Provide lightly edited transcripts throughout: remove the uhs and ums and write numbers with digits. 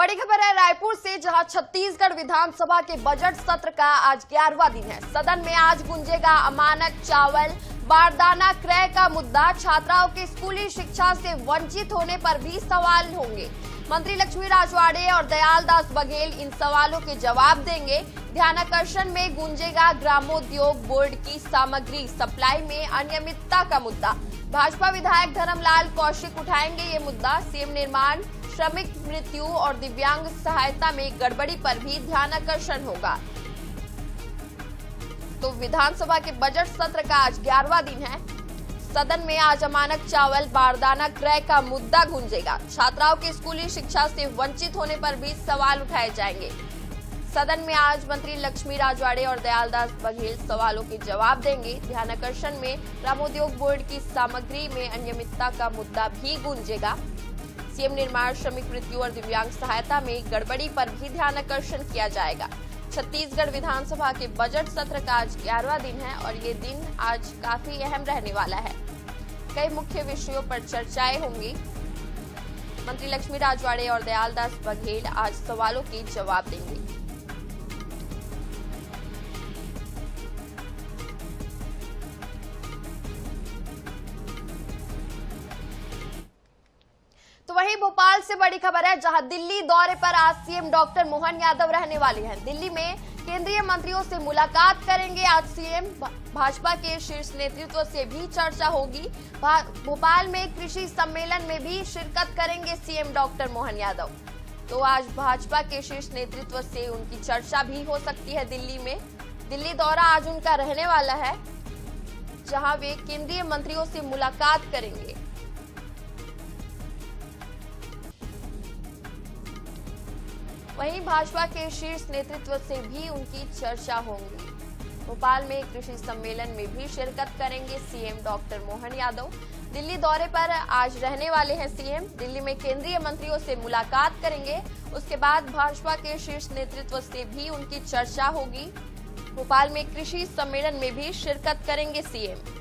बड़ी खबर है रायपुर से, जहां छत्तीसगढ़ विधानसभा के बजट सत्र का आज 11वां दिन है। सदन में आज गूंजेगा अमानक चावल बारदाना क्रय का मुद्दा। छात्राओं के स्कूली शिक्षा से वंचित होने पर भी सवाल होंगे। मंत्री लक्ष्मी राजवाड़े और दयालदास बघेल इन सवालों के जवाब देंगे। ध्यानाकर्षण में गूंजेगा ग्रामोद्योग बोर्ड की सामग्री सप्लाई में अनियमितता का मुद्दा। भाजपा विधायक धर्मलाल कौशिक उठाएंगे ये मुद्दा। सीएम निर्माण, श्रमिक मृत्यु और दिव्यांग सहायता में गड़बड़ी पर भी ध्यानाकर्षण होगा। तो विधानसभा के बजट सत्र का आज 11वां दिन है। सदन में आज अमानक चावल बारदाना क्रय का मुद्दा गूंजेगा। छात्राओं की स्कूली शिक्षा से वंचित होने पर भी सवाल उठाए जाएंगे। सदन में आज मंत्री लक्ष्मी राजवाड़े और दयालदास बघेल सवालों के जवाब देंगे। ध्यानाकर्षण में ग्रामोद्योग बोर्ड की सामग्री में अनियमितता का मुद्दा भी गूंजेगा। सीएम निर्माण, श्रमिक मृत्यु और दिव्यांग सहायता में गड़बड़ी पर भी ध्यानाकर्षण किया जाएगा। छत्तीसगढ़ विधानसभा के बजट सत्र का आज 11वां दिन है और ये दिन आज काफी अहम रहने वाला है। कई मुख्य विषयों पर चर्चाएं होंगी। मंत्री लक्ष्मी राजवाड़े और दयालदास बघेल आज सवालों के जवाब देंगे। तो वहीं भोपाल से बड़ी खबर है, जहां दिल्ली दौरे पर आज सीएम डॉक्टर मोहन यादव रहने वाले हैं। दिल्ली में केंद्रीय मंत्रियों से मुलाकात करेंगे आज सीएम। भाजपा के शीर्ष नेतृत्व से भी चर्चा होगी। भोपाल में कृषि सम्मेलन में भी शिरकत करेंगे सीएम डॉक्टर मोहन यादव। तो आज भाजपा के शीर्ष नेतृत्व से उनकी चर्चा भी हो सकती है दिल्ली में। दिल्ली दौरा आज उनका रहने वाला है, जहां वे केंद्रीय मंत्रियों से मुलाकात करेंगे। वहीं भाजपा के शीर्ष नेतृत्व से भी उनकी चर्चा होगी। भोपाल में कृषि सम्मेलन में भी शिरकत करेंगे सीएम डॉक्टर मोहन यादव। दिल्ली दौरे पर आज रहने वाले हैं सीएम। दिल्ली में केंद्रीय मंत्रियों से मुलाकात करेंगे। उसके बाद भाजपा के शीर्ष नेतृत्व से भी उनकी चर्चा होगी। भोपाल में कृषि सम्मेलन में भी शिरकत करेंगे सीएम।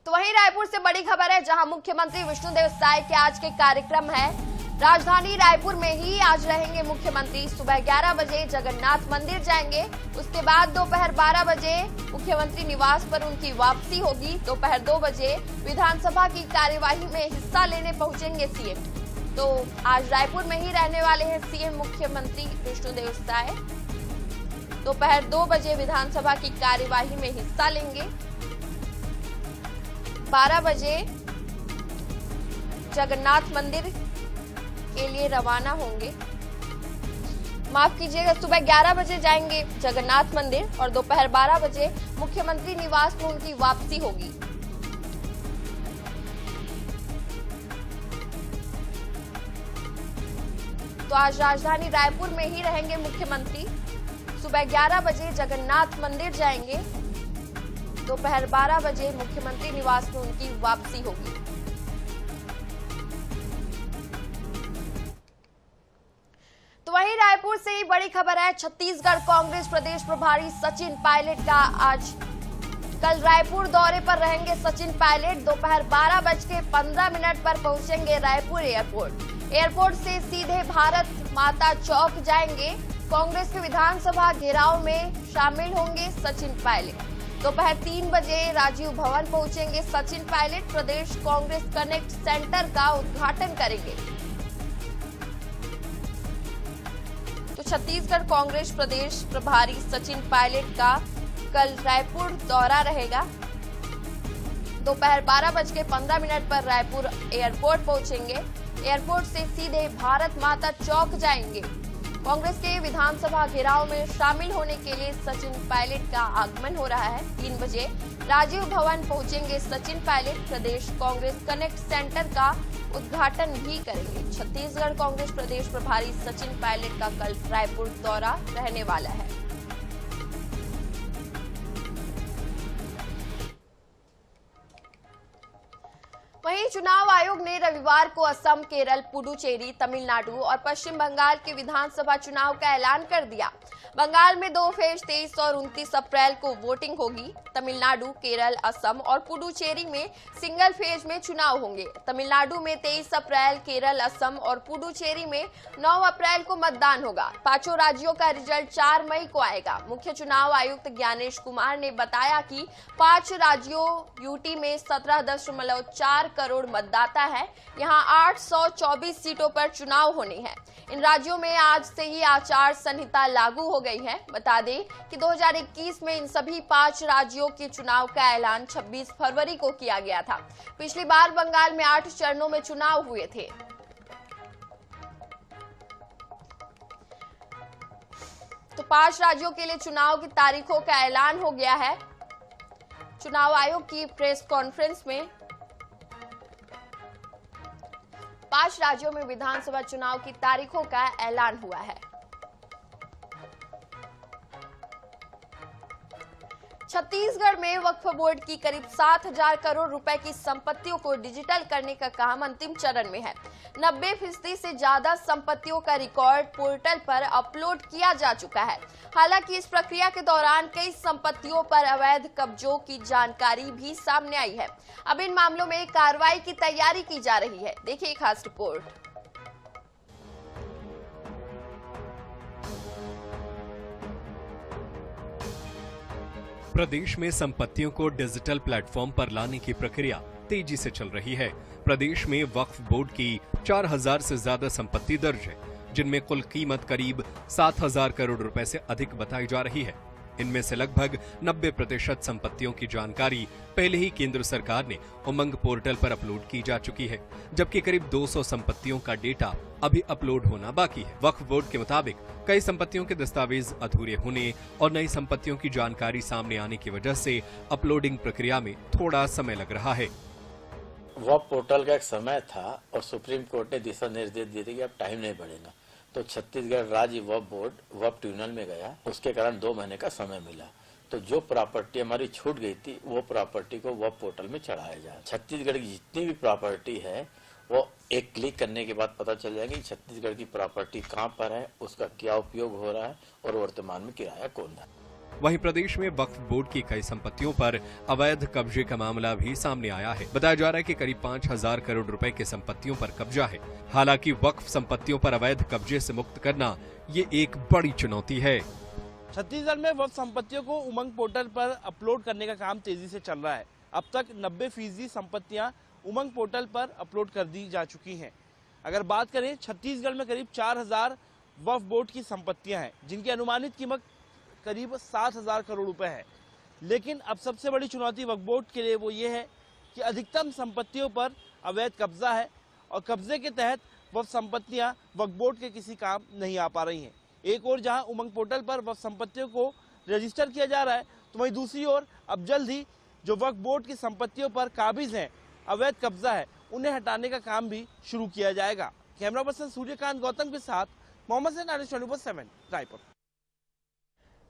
तो वहीं रायपुर से बड़ी खबर है, जहां मुख्यमंत्री विष्णुदेव साय के आज के कार्यक्रम है। राजधानी रायपुर में ही आज रहेंगे मुख्यमंत्री। सुबह 11 बजे जगन्नाथ मंदिर जाएंगे। उसके बाद दोपहर 12 बजे मुख्यमंत्री निवास पर उनकी वापसी होगी। दोपहर 2 बजे विधानसभा की कार्यवाही में हिस्सा लेने पहुंचेंगे सीएम। तो आज रायपुर में ही रहने वाले हैं सीएम मुख्यमंत्री विष्णुदेव साय। दोपहर 2 बजे विधानसभा की कार्यवाही में हिस्सा लेंगे। 12 बजे जगन्नाथ मंदिर के लिए रवाना होंगे। माफ कीजिएगा, सुबह 11 बजे जाएंगे जगन्नाथ मंदिर और दोपहर 12 बजे मुख्यमंत्री निवास में उनकी वापसी होगी। तो आज राजधानी रायपुर में ही रहेंगे मुख्यमंत्री। सुबह 11 बजे जगन्नाथ मंदिर जाएंगे। दोपहर 12 बजे मुख्यमंत्री निवास में उनकी वापसी होगी। तो वहीं रायपुर से ही बड़ी खबर है, छत्तीसगढ़ कांग्रेस प्रदेश प्रभारी सचिन पायलट का आज कल रायपुर दौरे पर रहेंगे सचिन पायलट। दोपहर 12:15 पर पहुंचेंगे रायपुर एयरपोर्ट। एयरपोर्ट से सीधे भारत माता चौक जाएंगे। कांग्रेस के विधानसभा घेराव में शामिल होंगे सचिन पायलट। दोपहर 3 बजे राजीव भवन पहुंचेंगे सचिन पायलट। प्रदेश कांग्रेस कनेक्ट सेंटर का उद्घाटन करेंगे। तो छत्तीसगढ़ कांग्रेस प्रदेश प्रभारी सचिन पायलट का कल रायपुर दौरा रहेगा। दोपहर 12:15 पर रायपुर एयरपोर्ट पहुंचेंगे। एयरपोर्ट से सीधे भारत माता चौक जाएंगे। कांग्रेस के विधानसभा घेराव में शामिल होने के लिए सचिन पायलट का आगमन हो रहा है। 3 बजे राजीव भवन पहुंचेंगे सचिन पायलट। प्रदेश कांग्रेस कनेक्ट सेंटर का उद्घाटन भी करेंगे। छत्तीसगढ़ कांग्रेस प्रदेश प्रभारी सचिन पायलट का कल रायपुर दौरा रहने वाला है। वहीं चुनाव आयोग ने रविवार को असम, केरल, पुडुचेरी, तमिलनाडु और पश्चिम बंगाल के विधानसभा चुनाव का ऐलान कर दिया। बंगाल में 2 फेज 23 और 29 अप्रैल को वोटिंग होगी। तमिलनाडु, केरल, असम और पुडुचेरी में सिंगल फेज में चुनाव होंगे। तमिलनाडु में 23 अप्रैल, केरल, असम और पुडुचेरी में 9 अप्रैल को मतदान होगा। पांचों राज्यों का रिजल्ट 4 मई को आएगा। मुख्य चुनाव आयुक्त ज्ञानेश कुमार ने बताया कि 5 राज्यों यूटी में 17.4 करोड़ मतदाता है। यहाँ 824 सीटों पर चुनाव होने हैं। इन राज्यों में आज से ही आचार संहिता लागू हो गई है। बता दें कि 2021 में इन सभी 5 राज्यों के चुनाव का ऐलान 26 फरवरी को किया गया था। पिछली बार बंगाल में 8 चरणों में चुनाव हुए थे। तो 5 राज्यों के लिए चुनाव की तारीखों का ऐलान हो गया है। चुनाव आयोग की प्रेस कॉन्फ्रेंस में 5 राज्यों में विधानसभा चुनाव की तारीखों का ऐलान हुआ है। छत्तीसगढ़ में वक्फ बोर्ड की करीब 7,000 करोड़ रुपए की संपत्तियों को डिजिटल करने का काम अंतिम चरण में है। 90% से ज्यादा संपत्तियों का रिकॉर्ड पोर्टल पर अपलोड किया जा चुका है। हालांकि इस प्रक्रिया के दौरान कई संपत्तियों पर अवैध कब्जों की जानकारी भी सामने आई है। अब इन मामलों में कार्रवाई की तैयारी की जा रही है। देखिए खास रिपोर्ट। प्रदेश में संपत्तियों को डिजिटल प्लेटफॉर्म पर लाने की प्रक्रिया तेजी से चल रही है। प्रदेश में वक्फ बोर्ड की 4,000 से ज्यादा संपत्ति दर्ज है, जिनमें कुल कीमत करीब 7,000 करोड़ रुपए से अधिक बताई जा रही है। इनमें से लगभग 90% संपत्तियों की जानकारी पहले ही केंद्र सरकार ने उमंग पोर्टल पर अपलोड की जा चुकी है, जबकि करीब 200 संपत्तियों का डेटा अभी अपलोड होना बाकी है। वक्फ बोर्ड के मुताबिक कई संपत्तियों के दस्तावेज अधूरे होने और नई संपत्तियों की जानकारी सामने आने की वजह से अपलोडिंग प्रक्रिया में थोड़ा समय लग रहा है। वक्फ पोर्टल का एक समय था और सुप्रीम कोर्ट ने दिशा निर्देश दिए थे कि अब टाइम नहीं बढ़ेगा, तो छत्तीसगढ़ राज्य वक्फ बोर्ड वक्फ ट्रिब्यूनल में गया। उसके कारण 2 महीने का समय मिला। तो जो प्रॉपर्टी हमारी छूट गई थी वो प्रॉपर्टी को वक्फ पोर्टल में चढ़ाया जाए। छत्तीसगढ़ की जितनी भी प्रॉपर्टी है वो एक क्लिक करने के बाद पता चल जाएगी छत्तीसगढ़ की प्रॉपर्टी कहाँ पर है, उसका क्या उपयोग हो रहा है और वर्तमान में किराया कौन है। वहीं प्रदेश में वक्फ बोर्ड की कई संपत्तियों पर अवैध कब्जे का मामला भी सामने आया है। बताया जा रहा है कि करीब 5,000 करोड़ रुपए की संपत्तियों पर कब्जा है। हालांकि वक्फ संपत्तियों पर अवैध कब्जे से मुक्त करना ये एक बड़ी चुनौती है। छत्तीसगढ़ में वक्फ संपत्तियों को उमंग पोर्टल पर अपलोड करने का काम तेजी से चल रहा है। अब तक 90% संपत्तियां उमंग पोर्टल पर अपलोड कर दी जा चुकी हैं। अगर बात करें, छत्तीसगढ़ में करीब 4,000 वक्फ बोर्ड की संपत्तियां हैं, जिनकी अनुमानित कीमत करीब 7,000 करोड़ रुपए है। लेकिन अब सबसे बड़ी चुनौती वक्फ बोर्ड के लिए वो ये है कि अधिकतम संपत्तियों पर अवैध कब्जा है और कब्जे के तहत वक्फ संपत्तियां वक्फ बोर्ड के किसी काम नहीं आ पा रही हैं। एक और जहां उमंग पोर्टल पर वक्फ संपत्तियों को रजिस्टर किया जा रहा है, तो वहीं दूसरी ओर अब जल्द ही जो वक्फ बोर्ड की संपत्तियों पर काबिज हैं, अवैध कब्जा है, उन्हें हटाने का काम भी शुरू किया जाएगा। कैमरा पर्सन सूर्यकांत गौतम के साथ मोहम्मद सैन, आर एस 24/7, रायपुर।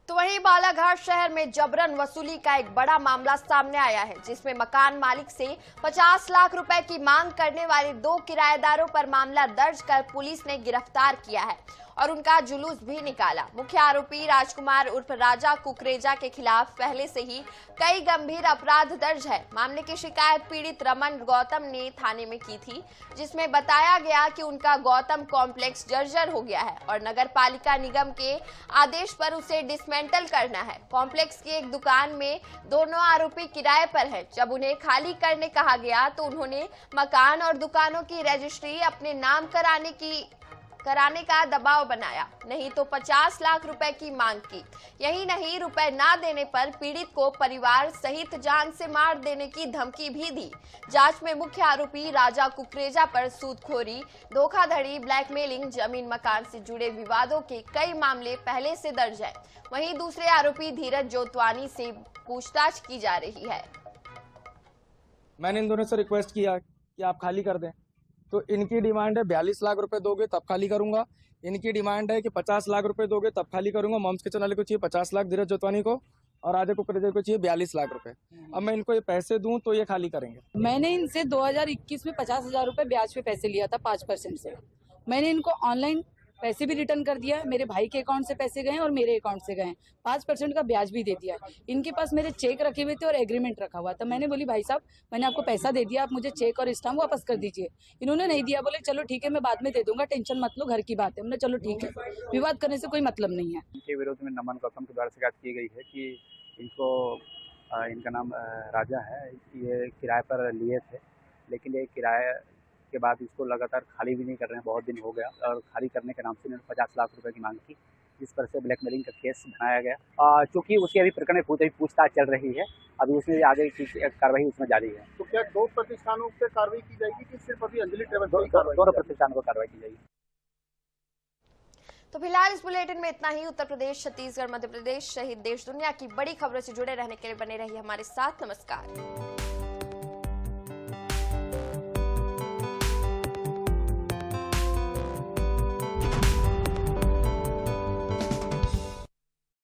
तो वहीं बालाघाट शहर में जबरन वसूली का एक बड़ा मामला सामने आया है, जिसमें मकान मालिक से 50 लाख रुपए की मांग करने वाले 2 किराएदारों पर मामला दर्ज कर पुलिस ने गिरफ्तार किया है और उनका जुलूस भी निकाला। मुख्य आरोपी राजकुमार उर्फ राजा कुकरेजा के खिलाफ पहले से ही कई गंभीर अपराध दर्ज है। मामले की शिकायत पीड़ित रमन गौतम ने थाने में की थी, जिसमें बताया गया कि उनका गौतम कॉम्प्लेक्स जर्जर हो गया है और नगर पालिका निगम के आदेश पर उसे डिसमेंटल करना है। कॉम्प्लेक्स की एक दुकान में दोनों आरोपी किराए पर है। जब उन्हें खाली करने कहा गया तो उन्होंने मकान और दुकानों की रजिस्ट्री अपने नाम कराने का दबाव बनाया, नहीं तो 50 लाख रुपए की मांग की। यही नहीं, रुपए ना देने पर पीड़ित को परिवार सहित जान से मार देने की धमकी भी दी। जांच में मुख्य आरोपी राजा कुकरेजा पर सूदखोरी, धोखाधड़ी, ब्लैकमेलिंग, जमीन मकान से जुड़े विवादों के कई मामले पहले से दर्ज है। वहीं दूसरे आरोपी धीरज जोतवानी से पूछताछ की जा रही है। मैंने इन दोनों से रिक्वेस्ट किया कि आप खाली कर दें, तो इनकी डिमांड है 42 लाख रुपए दोगे तब खाली करूंगा। इनकी डिमांड है कि 50 लाख रुपए दोगे तब खाली करूंगा। मॉम्स किचन वाले को चाहिए 50 लाख, धीरज जोतवानी को, और राजा कुकरेजा को चाहिए 42 लाख रुपए। अब मैं इनको ये पैसे दूं तो ये खाली करेंगे। मैंने इनसे 2021 में 50,000 रुपए ब्याज पे पैसे लिया था 5% से। मैंने इनको ऑनलाइन पैसे भी रिटर्न कर दिया है। मेरे भाई के अकाउंट से पैसे गए हैं और मेरे अकाउंट से गए हैं। 5% का ब्याज भी दे दिया है। इनके पास मेरे चेक रखे हुए थे और एग्रीमेंट रखा हुआ। तो मैंने बोली भाई साहब मैंने आपको पैसा दे दिया, आप मुझे चेक और स्टाम्प वापस कर दीजिए। इन्होंने नहीं दिया, बोले चलो ठीक है मैं बाद में दे दूंगा, टेंशन मत लो, घर की बात है। हमने चलो ठीक है, विवाद करने से कोई मतलब नहीं है। इनके विरोध में नमन गौतम के द्वारा शिकायत की गई है कि इनको इनका नाम राजा है, ये किराए पर लिए थे, लेकिन ये किराए के बाद इसको लगातार खाली भी नहीं कर रहे हैं, बहुत दिन हो गया। और खाली करने के नाम से इन्होंने 50 लाख रुपए की मांग की, जिस पर से ब्लैकमेलिंग का केस बनाया गया। चूँकि उसकी अभी प्रकरण पूछताछ चल रही है, अभी उसमें आगे की कार्रवाई उसमें जारी है। तो क्या 2 प्रतिष्ठानों पे कार्रवाई की जाएगी कि सिर्फ अभी अंजलि ट्रेवल्स दोनों प्रतिष्ठानों पर कार्रवाई की जाएगी। तो फिलहाल इस बुलेटिन में इतना ही। उत्तर प्रदेश, छत्तीसगढ़, मध्य प्रदेश सहित देश दुनिया की बड़ी खबरों से जुड़े रहने के लिए बने रहिए हमारे साथ। नमस्कार।